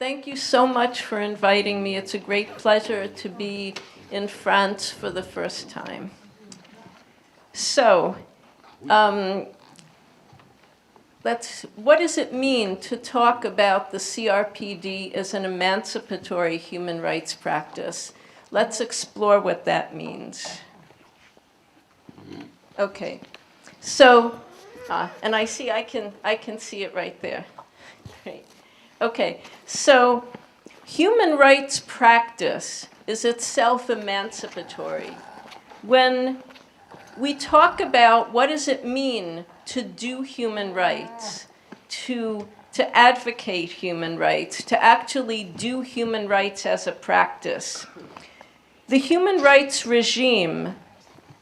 Thank you so much for inviting me. It's a great pleasure to be in France for the first time. So, what does it mean to talk about the CRPD as an emancipatory human rights practice? Let's explore what that means. Okay, so, and I see I can see it right there. Great. Okay, so human rights practice is itself emancipatory. When we talk about what does it mean to do human rights, to advocate human rights, to actually do human rights as a practice, the human rights regime,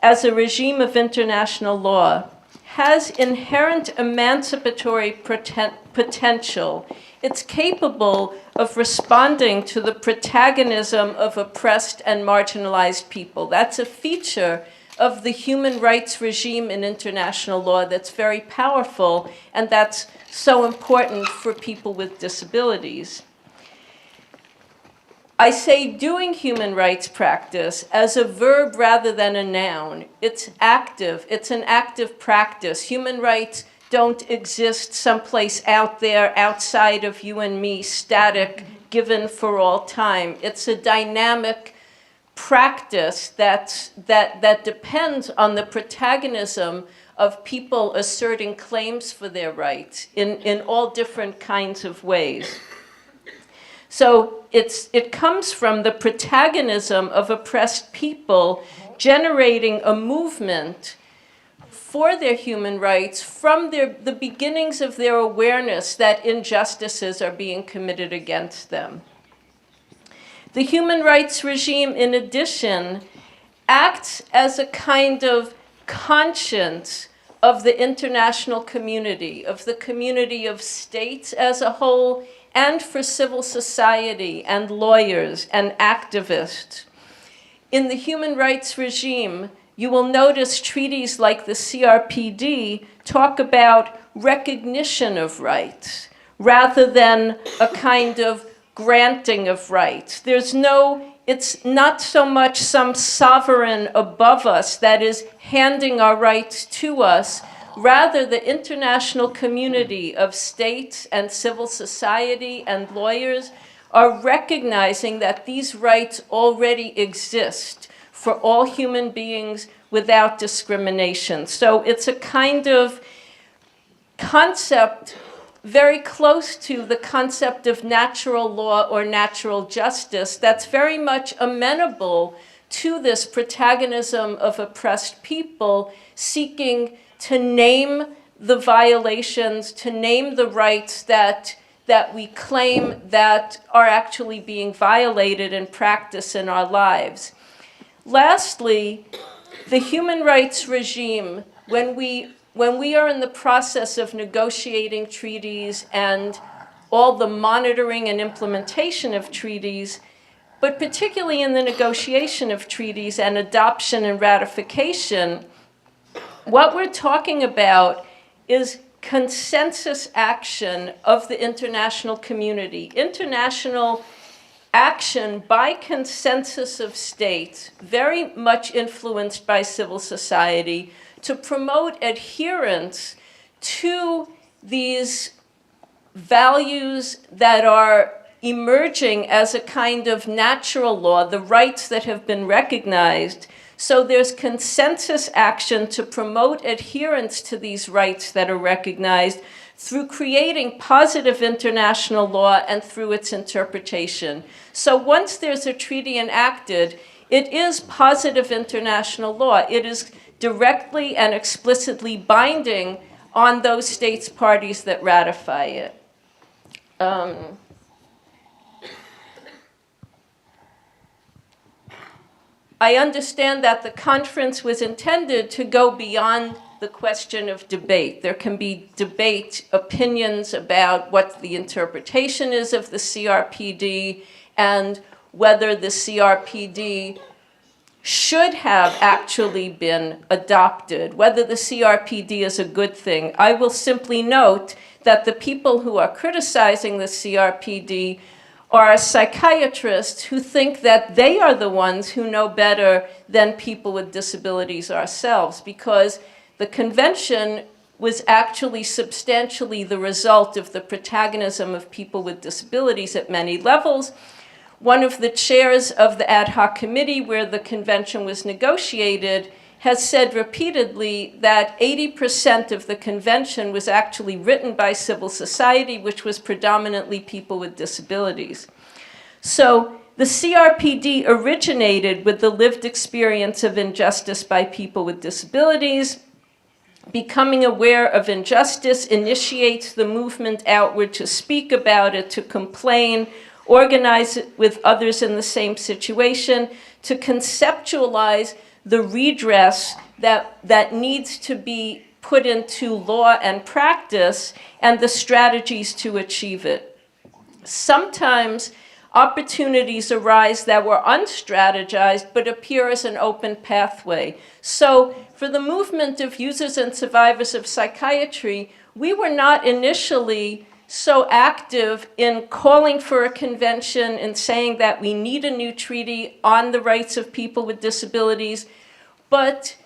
as a regime of international law, has inherent emancipatory potential. It's capable of responding to the protagonism of oppressed and marginalized people. That's a feature of the human rights regime in international law that's very powerful, and that's so important for people with disabilities. I say doing human rights practice as a verb rather than a noun. It's active. It's an active practice. Human rights don't exist someplace out there outside of you and me, static, given for all time. It's a dynamic practice that depends on the protagonism of people asserting claims for their rights in all different kinds of ways. So it comes from the protagonism of oppressed people generating a movement for their human rights from the beginnings of their awareness that injustices are being committed against them. The human rights regime, in addition, acts as a kind of conscience of the international community, of the community of states as a whole, and for civil society and lawyers and activists. In the human rights regime, you will notice treaties like the CRPD talk about recognition of rights rather than a kind of granting of rights. It's not so much some sovereign above us that is handing our rights to us. Rather, the international community of states and civil society and lawyers are recognizing that these rights already exist for all human beings without discrimination. So it's a kind of concept very close to the concept of natural law or natural justice that's very much amenable to this protagonism of oppressed people seeking to name the violations, to name the rights that we claim that are actually being violated in practice in our lives. Lastly, the human rights regime, when we are in the process of negotiating treaties and all the monitoring and implementation of treaties, but particularly in the negotiation of treaties and adoption and ratification, what we're talking about is consensus action of the international community. International action by consensus of states, very much influenced by civil society, to promote adherence to these values that are emerging as a kind of natural law, the rights that have been recognized. So there's consensus action to promote adherence to these rights that are recognized through creating positive international law and through its interpretation. So once there's a treaty enacted, it is positive international law. It is directly and explicitly binding on those states parties that ratify it. I understand that the conference was intended to go beyond the question of debate. There can be debate, opinions about what the interpretation is of the CRPD and whether the CRPD should have actually been adopted, whether the CRPD is a good thing. I will simply note that the people who are criticizing the CRPD are psychiatrists who think that they are the ones who know better than people with disabilities ourselves, because the convention was actually substantially the result of the protagonism of people with disabilities at many levels. One of the chairs of the ad hoc committee where the convention was negotiated has said repeatedly that 80% of the convention was actually written by civil society, which was predominantly people with disabilities. So the CRPD originated with the lived experience of injustice by people with disabilities. Becoming aware of injustice initiates the movement outward to speak about it, to complain, organize it with others in the same situation, to conceptualize the redress that needs to be put into law and practice, and the strategies to achieve it. Sometimes opportunities arise that were unstrategized but appear as an open pathway. So for the movement of users and survivors of psychiatry, we were not initially so active in calling for a convention and saying that we need a new treaty on the rights of people with disabilities, but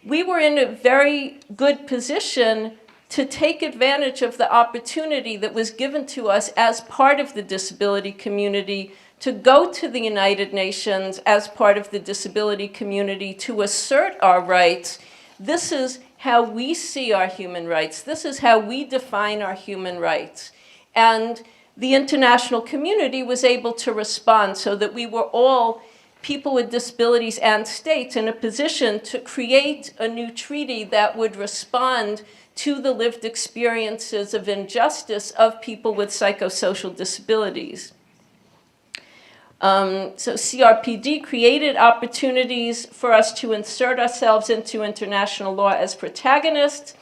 we were in a very good position to take advantage of the opportunity that was given to us as part of the disability community to go to the United Nations as part of the disability community to assert our rights. This is how we see our human rights. This is how we define our human rights. And the international community was able to respond so that we were all, people with disabilities and states, in a position to create a new treaty that would respond to the lived experiences of injustice of people with psychosocial disabilities. So CRPD created opportunities for us to insert ourselves into international law as protagonists.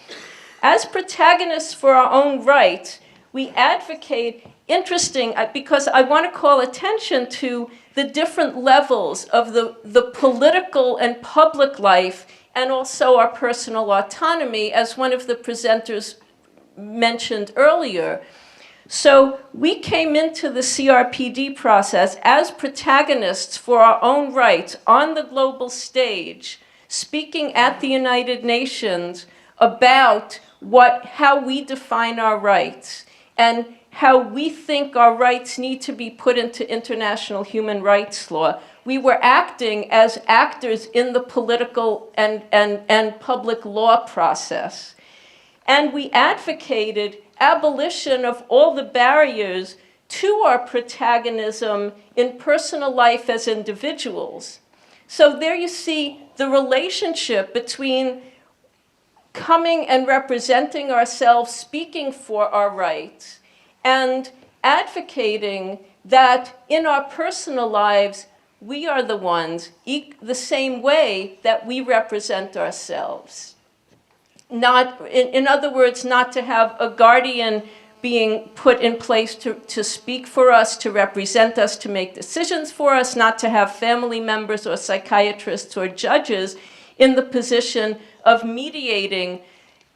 As protagonists for our own rights, we advocate, interesting, because I want to call attention to the different levels of the political and public life, and also our personal autonomy, as one of the presenters mentioned earlier. So we came into the CRPD process as protagonists for our own rights on the global stage, speaking at the United Nations about how we define our rights and how we think our rights need to be put into international human rights law. We were acting as actors in the political and public law process. And we advocated abolition of all the barriers to our protagonism in personal life as individuals. So there you see the relationship between coming and representing ourselves, speaking for our rights, and advocating that in our personal lives, we are the ones, the same way that we represent ourselves. Not, in other words, not to have a guardian being put in place to speak for us, to represent us, to make decisions for us, not to have family members or psychiatrists or judges in the position of mediating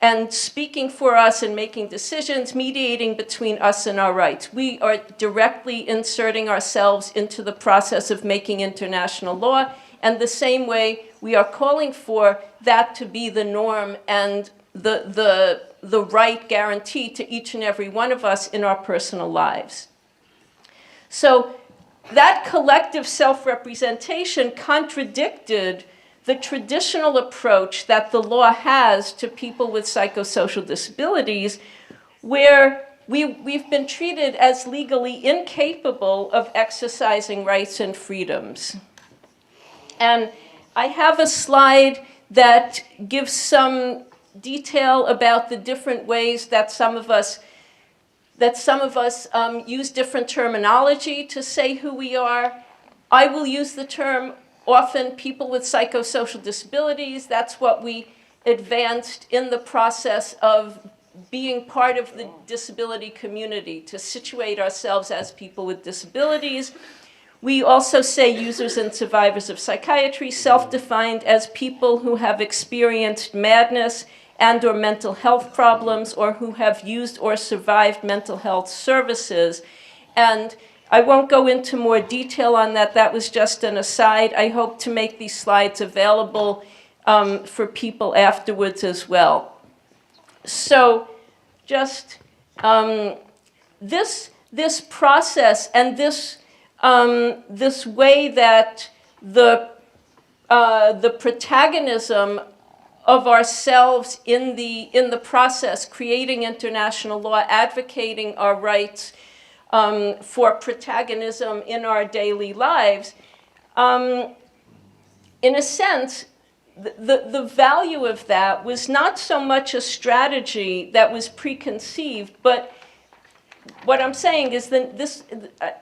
and speaking for us and making decisions, mediating between us and our rights. We are directly inserting ourselves into the process of making international law, and the same way we are calling for that to be the norm and the right guarantee to each and every one of us in our personal lives. So that collective self-representation contradicted the traditional approach that the law has to people with psychosocial disabilities, where we've been treated as legally incapable of exercising rights and freedoms. And I have a slide that gives some detail about the different ways that some of us use different terminology to say who we are. I will use the term often people with psychosocial disabilities. That's what we advanced in the process of being part of the disability community, to situate ourselves as people with disabilities. We also say users and survivors of psychiatry, self-defined as people who have experienced madness and or mental health problems, or who have used or survived mental health services. And I won't go into more detail on that. That was just an aside. I hope to make these slides available for people afterwards as well. So just this process and this way that the protagonism of ourselves in the process, creating international law, advocating our rights for protagonism in our daily lives, in a sense, the value of that was not so much a strategy that was preconceived, but what I'm saying is that this,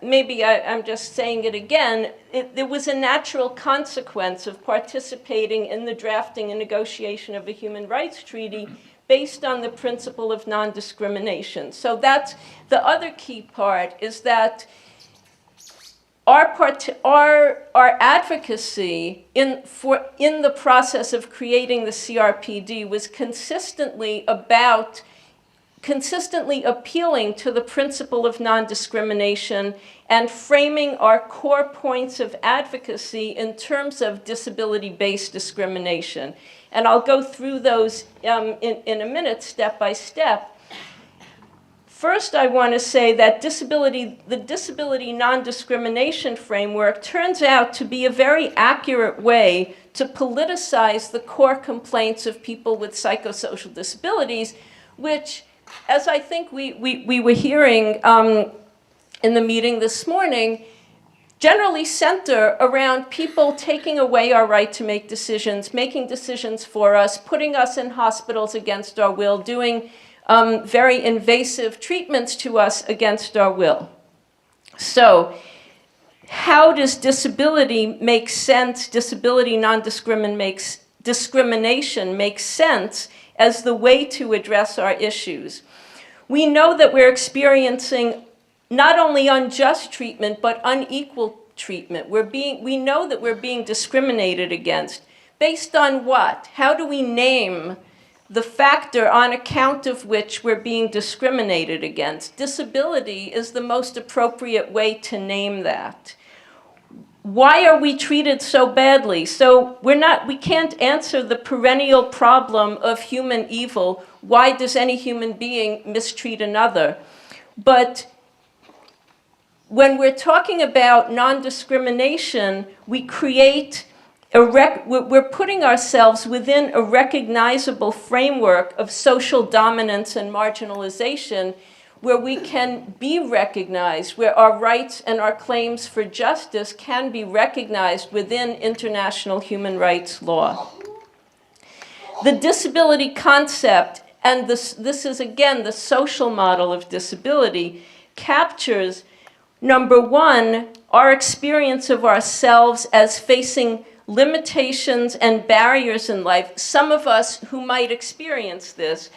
maybe I'm just saying it again, it was a natural consequence of participating in the drafting and negotiation of a human rights treaty based on the principle of non-discrimination. So that's the other key part, is that our advocacy in the process of creating the CRPD was consistently appealing to the principle of non-discrimination and framing our core points of advocacy in terms of disability-based discrimination. And I'll go through those in a minute, step by step. First, I want to say that the disability non-discrimination framework turns out to be a very accurate way to politicize the core complaints of people with psychosocial disabilities, which, as I think we were hearing in the meeting this morning, generally center around people taking away our right to make decisions, making decisions for us, putting us in hospitals against our will, doing very invasive treatments to us against our will. So how does disability make sense, disability non-discrimination make sense as the way to address our issues? We know that we're experiencing not only unjust treatment, but unequal treatment. We know that we're being discriminated against. Based on what? How do we name the factor on account of which we're being discriminated against? Disability is the most appropriate way to name that. Why are we treated so badly? So we can't answer the perennial problem of human evil. Why does any human being mistreat another? But when we're talking about non-discrimination, we're putting ourselves within a recognizable framework of social dominance and marginalization, where we can be recognized, where our rights and our claims for justice can be recognized within international human rights law. The disability concept, and this is again the social model of disability, captures, number one, our experience of ourselves as facing limitations and barriers in life. Some of us who might experience this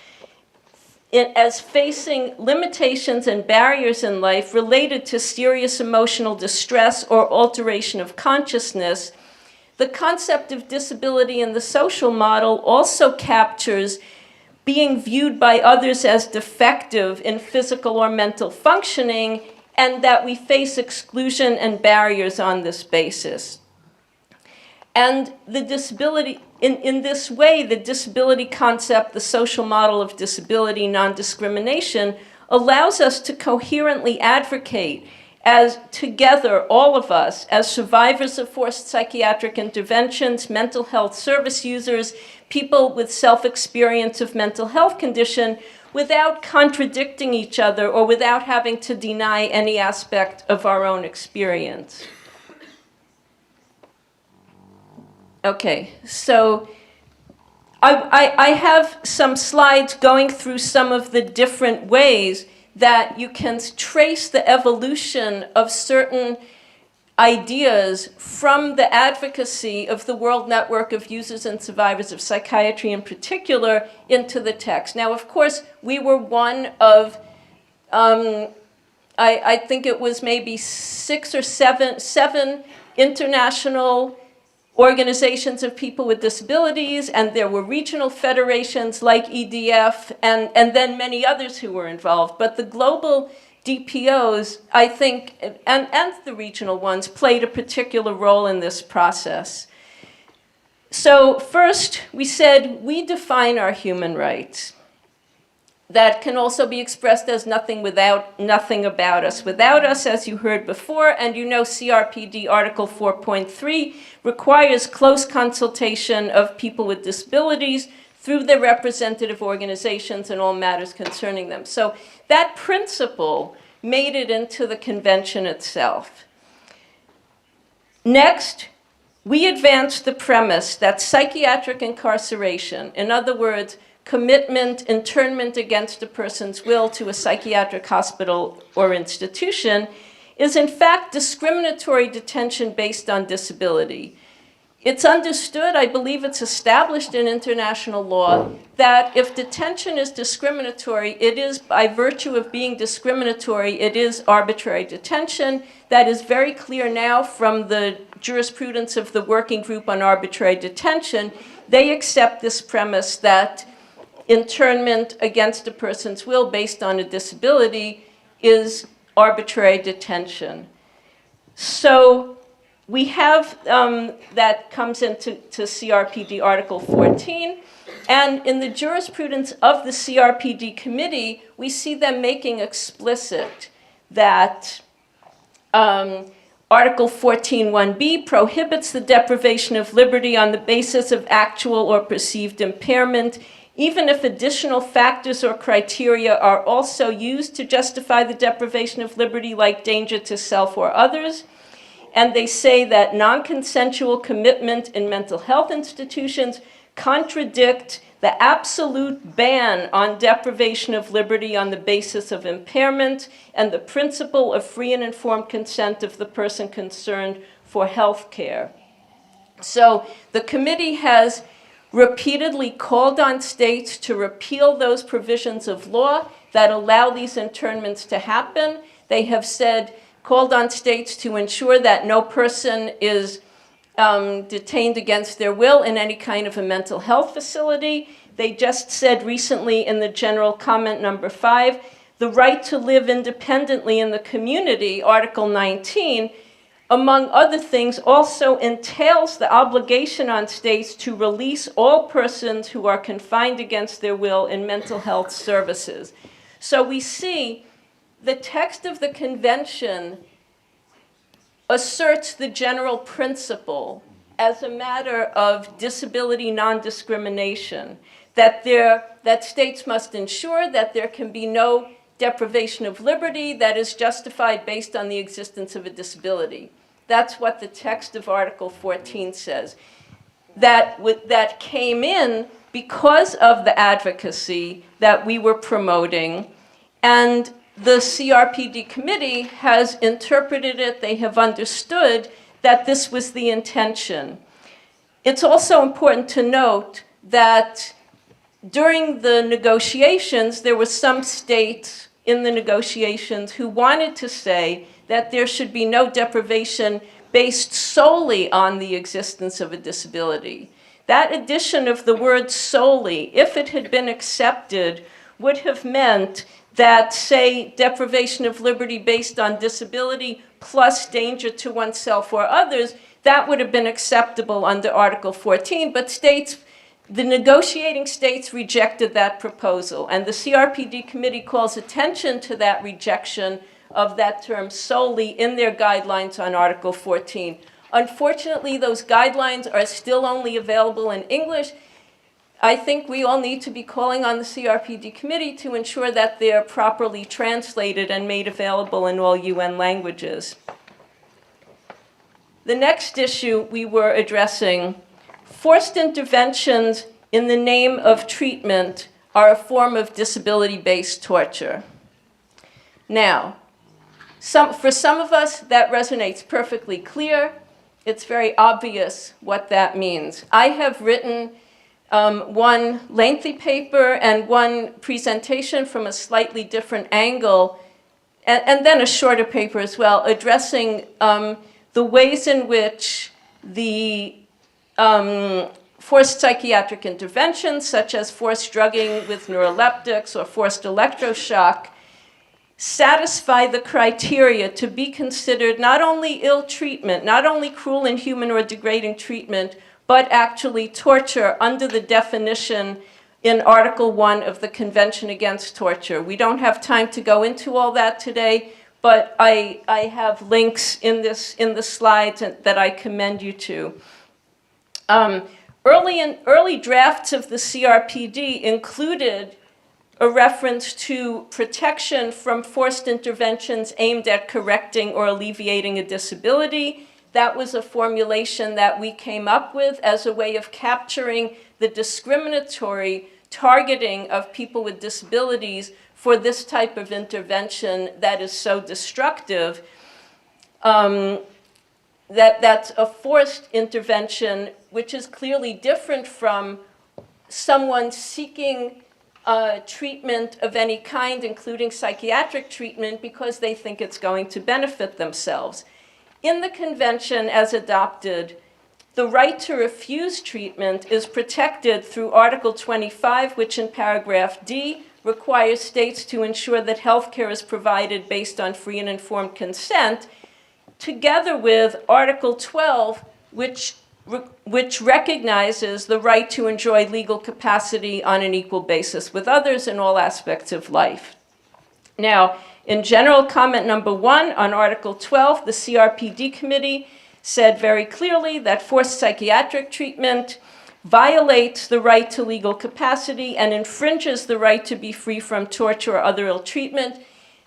as facing limitations and barriers in life related to serious emotional distress or alteration of consciousness. The concept of disability in the social model also captures being viewed by others as defective in physical or mental functioning, and that we face exclusion and barriers on this basis. And the disability, in this way, the disability concept, the social model of disability non-discrimination, allows us to coherently advocate as together, all of us, as survivors of forced psychiatric interventions, mental health service users, people with self-experience of mental health condition, without contradicting each other or without having to deny any aspect of our own experience. Okay, so I have some slides going through some of the different ways that you can trace the evolution of certain ideas from the advocacy of the World Network of Users and Survivors of Psychiatry in particular into the text. Now, of course, we were one of, I think it was maybe seven international organizations of people with disabilities, and there were regional federations like EDF, and then many others who were involved. But the global DPOs, I think, and the regional ones, played a particular role in this process. So first, we said we define our human rights. That can also be expressed as nothing without, nothing about us. Without us, as you heard before, and you know CRPD Article 4.3 requires close consultation of people with disabilities through their representative organizations and all matters concerning them. So that principle made it into the convention itself. Next, we advanced the premise that psychiatric incarceration, in other words, commitment, internment against a person's will to a psychiatric hospital or institution, is in fact discriminatory detention based on disability. It's understood, I believe it's established in international law, that if detention is discriminatory, it is by virtue of being discriminatory, it is arbitrary detention. That is very clear now from the jurisprudence of the Working Group on Arbitrary Detention. They accept this premise that internment against a person's will based on a disability is arbitrary detention. So we have that comes into CRPD Article 14. And in the jurisprudence of the CRPD committee, we see them making explicit that Article 14.1b prohibits the deprivation of liberty on the basis of actual or perceived impairment, even if additional factors or criteria are also used to justify the deprivation of liberty, like danger to self or others. And they say that non-consensual commitment in mental health institutions contradict the absolute ban on deprivation of liberty on the basis of impairment and the principle of free and informed consent of the person concerned for health care. So the committee has repeatedly called on states to repeal those provisions of law that allow these internments to happen. They have said, called on states to ensure that no person is detained against their will in any kind of a mental health facility. They just said recently in the general comment number 5, the right to live independently in the community, Article 19, among other things, also entails the obligation on states to release all persons who are confined against their will in mental health services. So we see the text of the convention asserts the general principle as a matter of disability non-discrimination, that states must ensure that there can be no deprivation of liberty that is justified based on the existence of a disability. That's what the text of Article 14 says. That came in because of the advocacy that we were promoting, and the CRPD committee has interpreted it. They have understood that this was the intention. It's also important to note that during the negotiations, there were some states in the negotiations who wanted to say that there should be no deprivation based solely on the existence of a disability. That addition of the word solely, if it had been accepted, would have meant that, say, deprivation of liberty based on disability plus danger to oneself or others, that would have been acceptable under Article 14, but the negotiating states rejected that proposal, and the CRPD committee calls attention to that rejection of that term solely in their guidelines on Article 14. Unfortunately, those guidelines are still only available in English. I think we all need to be calling on the CRPD committee to ensure that they're properly translated and made available in all UN languages. The next issue we were addressing, forced interventions in the name of treatment are a form of disability-based torture. Now, for some of us, that resonates perfectly clear. It's very obvious what that means. I have written one lengthy paper and one presentation from a slightly different angle, and then a shorter paper as well, addressing the ways in which the forced psychiatric interventions, such as forced drugging with neuroleptics or forced electroshock, satisfy the criteria to be considered not only ill treatment, not only cruel, inhuman, or degrading treatment, but actually torture under the definition in Article 1 of the Convention Against Torture. We don't have time to go into all that today, but I have links in the slides that I commend you to. Early drafts of the CRPD included a reference to protection from forced interventions aimed at correcting or alleviating a disability. That was a formulation that we came up with as a way of capturing the discriminatory targeting of people with disabilities for this type of intervention that is so destructive. That's a forced intervention, which is clearly different from someone seeking treatment of any kind, including psychiatric treatment, because they think it's going to benefit themselves. In the convention as adopted, the right to refuse treatment is protected through Article 25, which in paragraph D requires states to ensure that health care is provided based on free and informed consent, together with Article 12, which recognizes the right to enjoy legal capacity on an equal basis with others in all aspects of life. Now, in general comment number 1 on Article 12, the CRPD committee said very clearly that forced psychiatric treatment violates the right to legal capacity and infringes the right to be free from torture or other ill treatment.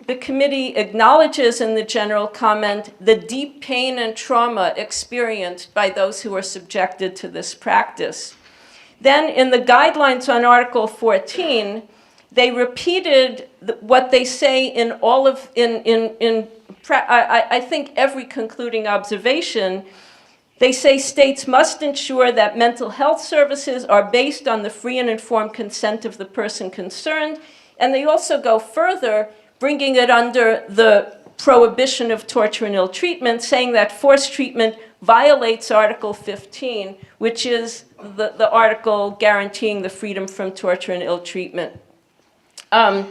The committee acknowledges in the general comment the deep pain and trauma experienced by those who are subjected to this practice. Then in the guidelines on Article 14, they repeated what they say in all of, I think every concluding observation. They say states must ensure that mental health services are based on the free and informed consent of the person concerned. And they also go further, bringing it under the prohibition of torture and ill treatment, saying that forced treatment violates Article 15, which is the article guaranteeing the freedom from torture and ill treatment. A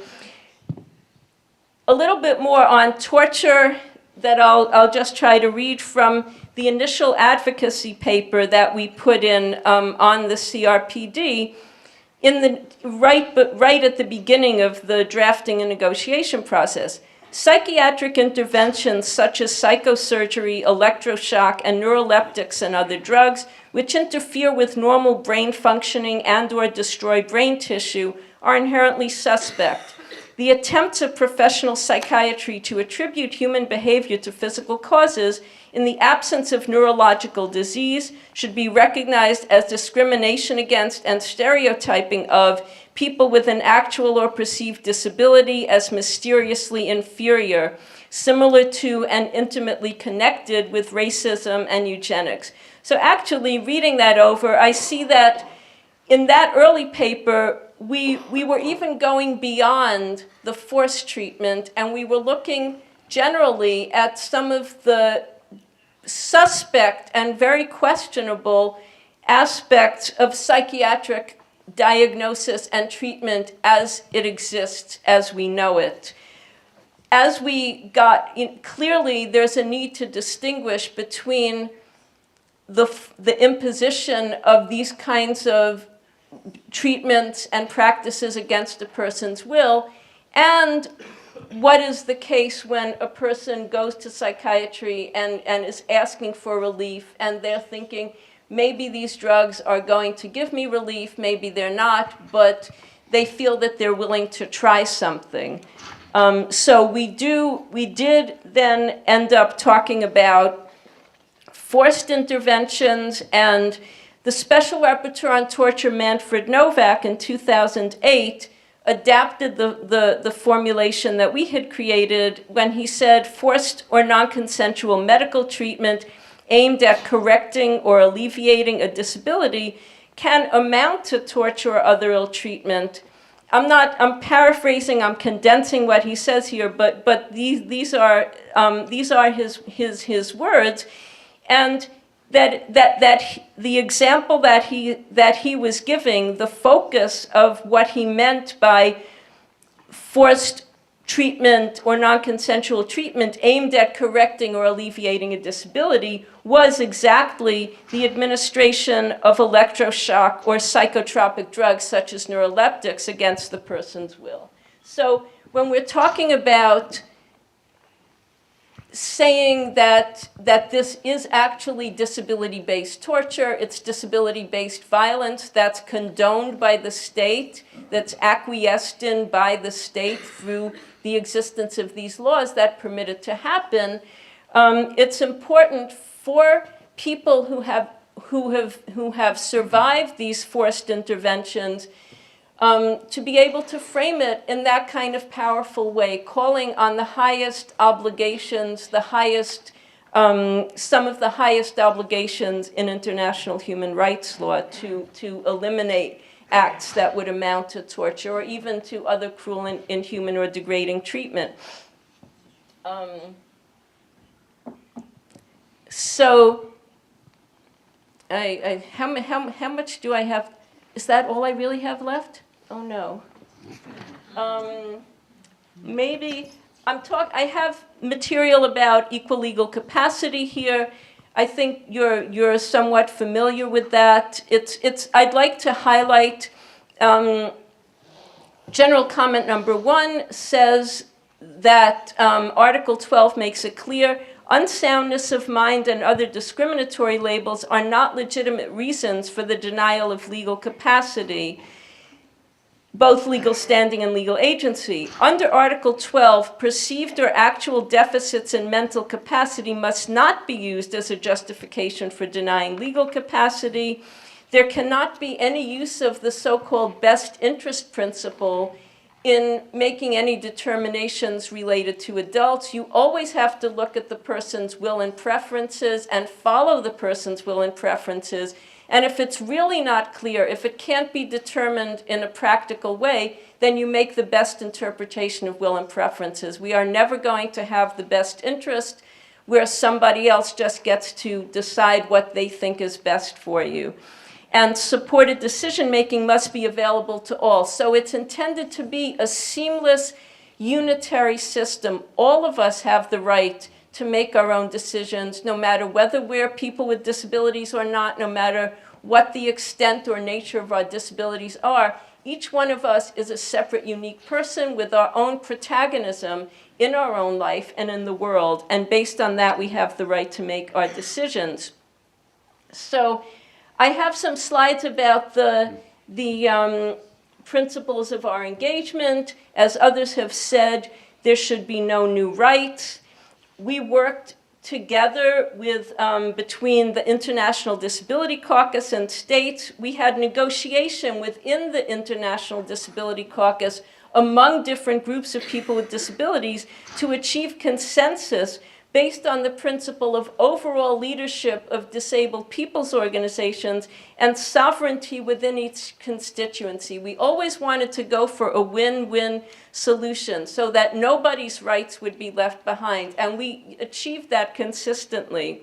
little bit more on torture that I'll just try to read from the initial advocacy paper that we put in on the CRPD. Right at the beginning of the drafting and negotiation process, psychiatric interventions such as psychosurgery, electroshock, and neuroleptics and other drugs, which interfere with normal brain functioning and/or destroy brain tissue, are inherently suspect. The attempts of professional psychiatry to attribute human behavior to physical causes in the absence of neurological disease should be recognized as discrimination against and stereotyping of people with an actual or perceived disability as mysteriously inferior, similar to and intimately connected with racism and eugenics. So actually, reading that over, I see that in that early paper, we were even going beyond the forced treatment, and we were looking generally at some of the suspect and very questionable aspects of psychiatric diagnosis and treatment as it exists, as we know it. As we got in, clearly there's a need to distinguish between the imposition of these kinds of treatments and practices against a person's will, and what is the case when a person goes to psychiatry and is asking for relief, and they're thinking, maybe these drugs are going to give me relief, maybe they're not, but they feel that they're willing to try something. So we did then end up talking about forced interventions, and the Special Rapporteur on Torture, Manfred Novak, in 2008, adapted the formulation that we had created when he said forced or non-consensual medical treatment aimed at correcting or alleviating a disability can amount to torture or other ill treatment. I'm paraphrasing, I'm condensing what he says here, but these are his words, and that the example that he was giving, the focus of what he meant by forced treatment or non-consensual treatment aimed at correcting or alleviating a disability was exactly the administration of electroshock or psychotropic drugs such as neuroleptics against the person's will. So when we're talking about saying that this is actually disability-based torture, it's disability-based violence that's condoned by the state, that's acquiesced in by the state through the existence of these laws that permit it to happen, it's important for people who have survived these forced interventions to be able to frame it in that kind of powerful way, calling on the highest obligations, some of the highest obligations in international human rights law to eliminate acts that would amount to torture or even to other cruel, inhuman, or degrading treatment. So, how much do I have? Is that all I really have left? Oh no. Maybe I have material about equal legal capacity here. I think you're somewhat familiar with that. I'd like to highlight general comment number 1 says that Article 12 makes it clear unsoundness of mind and other discriminatory labels are not legitimate reasons for the denial of legal capacity, both legal standing and legal agency. Under Article 12, perceived or actual deficits in mental capacity must not be used as a justification for denying legal capacity. There cannot be any use of the so-called best interest principle in making any determinations related to adults. You always have to look at the person's will and preferences and follow the person's will and preferences. And if it's really not clear, if it can't be determined in a practical way, then you make the best interpretation of will and preferences. We are never going to have the best interest where somebody else just gets to decide what they think is best for you. And supported decision-making must be available to all. So it's intended to be a seamless, unitary system. All of us have the right to make our own decisions, no matter whether we're people with disabilities or not, no matter what the extent or nature of our disabilities are. Each one of us is a separate, unique person with our own protagonism in our own life and in the world. And based on that, we have the right to make our decisions. So I have some slides about the principles of our engagement. As others have said, there should be no new rights. We worked together with, between the International Disability Caucus and states. We had negotiation within the International Disability Caucus among different groups of people with disabilities to achieve consensus based on the principle of overall leadership of disabled people's organizations and sovereignty within each constituency. We always wanted to go for a win-win solution so that nobody's rights would be left behind, and we achieved that consistently.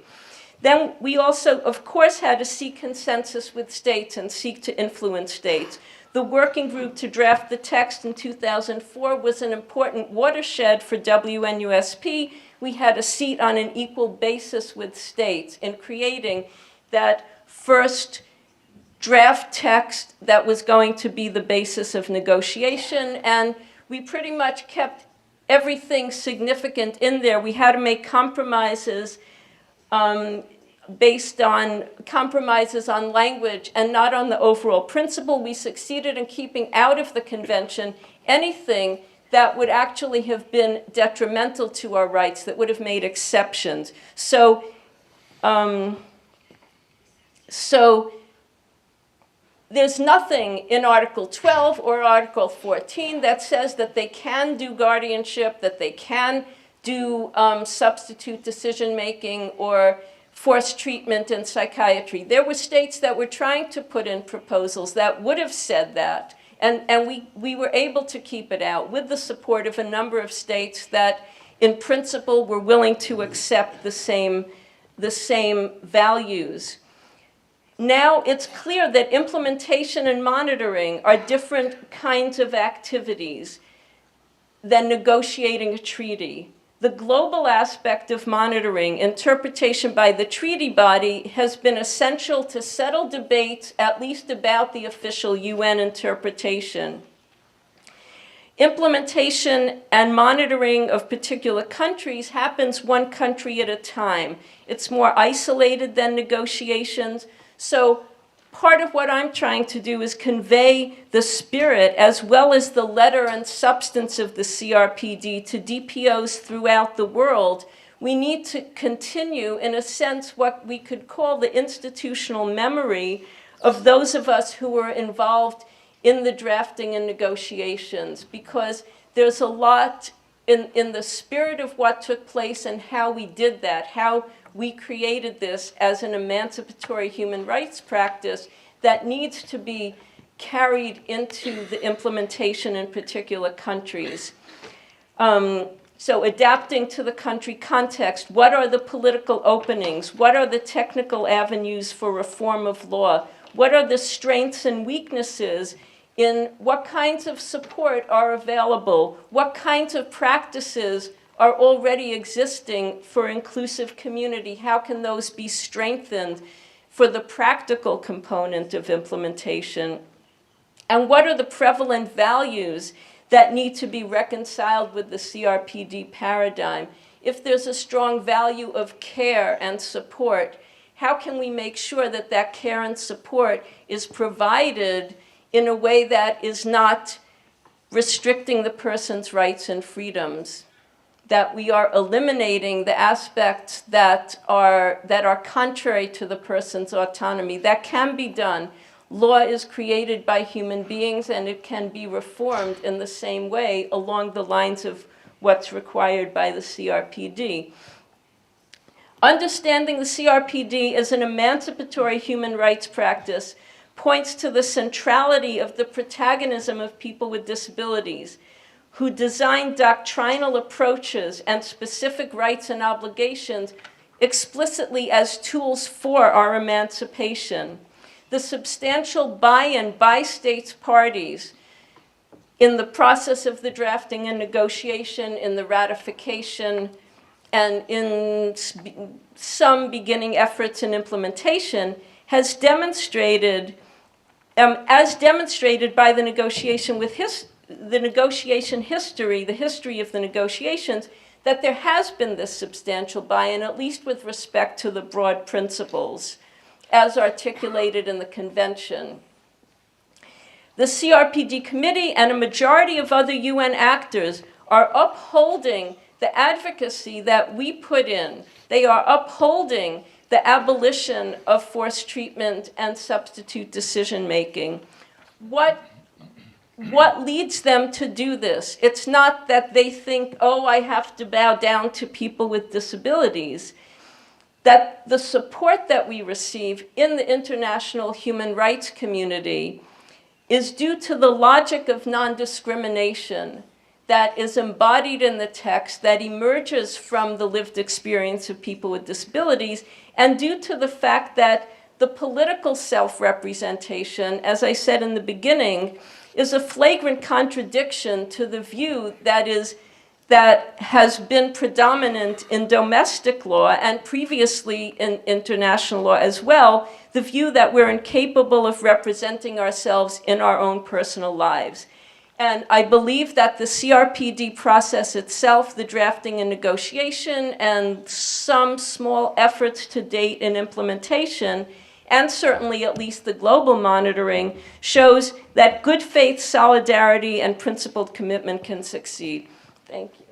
Then we also, of course, had to seek consensus with states and seek to influence states. The working group to draft the text in 2004 was an important watershed for WNUSP. We had a seat on an equal basis with states in creating that first draft text that was going to be the basis of negotiation, and we pretty much kept everything significant in there. We had to make compromises based on compromises on language and not on the overall principle. We succeeded in keeping out of the convention anything that would actually have been detrimental to our rights, that would have made exceptions. So there's nothing in Article 12 or Article 14 that says that they can do guardianship, that they can do substitute decision-making or forced treatment in psychiatry. There were states that were trying to put in proposals that would have said that. And we were able to keep it out with the support of a number of states that, in principle, were willing to accept the same values. Now it's clear that implementation and monitoring are different kinds of activities. than negotiating a treaty. The global aspect of monitoring, interpretation by the treaty body, has been essential to settle debates, at least about the official UN interpretation. Implementation and monitoring of particular countries happens one country at a time. It's more isolated than negotiations. So part of what I'm trying to do is convey the spirit as well as the letter and substance of the CRPD to DPOs throughout the world. We need to continue, in a sense, what we could call the institutional memory of those of us who were involved in the drafting and negotiations, because there's a lot in the spirit of what took place and how we did that, how we created this as an emancipatory human rights practice that needs to be carried into the implementation in particular countries. So adapting to the country context, what are the political openings? What are the technical avenues for reform of law? What are the strengths and weaknesses in what kinds of support are available? What kinds of practices are already existing for inclusive community? How can those be strengthened for the practical component of implementation? And what are the prevalent values that need to be reconciled with the CRPD paradigm? If there's a strong value of care and support, how can we make sure that that care and support is provided in a way that is not restricting the person's rights and freedoms? That we are eliminating the aspects that are contrary to the person's autonomy. That can be done. Law is created by human beings, and it can be reformed in the same way along the lines of what's required by the CRPD. Understanding the CRPD as an emancipatory human rights practice points to the centrality of the protagonism of people with disabilities, who design doctrinal approaches and specific rights and obligations explicitly as tools for our emancipation. The substantial buy-in by states parties in the process of the drafting and negotiation, in the ratification, and in some beginning efforts in implementation, has demonstrated, as demonstrated by the negotiation with the negotiation history, the history of the negotiations, that there has been this substantial buy-in, at least with respect to the broad principles as articulated in the convention. The CRPD committee and a majority of other UN actors are upholding the advocacy that we put in. They are upholding the abolition of forced treatment and substitute decision-making. What leads them to do this? It's not that they think, oh, I have to bow down to people with disabilities. That the support that we receive in the international human rights community is due to the logic of non-discrimination that is embodied in the text, that emerges from the lived experience of people with disabilities, and due to the fact that the political self-representation, as I said in the beginning, is a flagrant contradiction to the view that has been predominant in domestic law and previously in international law as well, the view that we're incapable of representing ourselves in our own personal lives. And I believe that the CRPD process itself, the drafting and negotiation, and some small efforts to date in implementation, and certainly at least the global monitoring, shows that good faith, solidarity, and principled commitment can succeed. Thank you.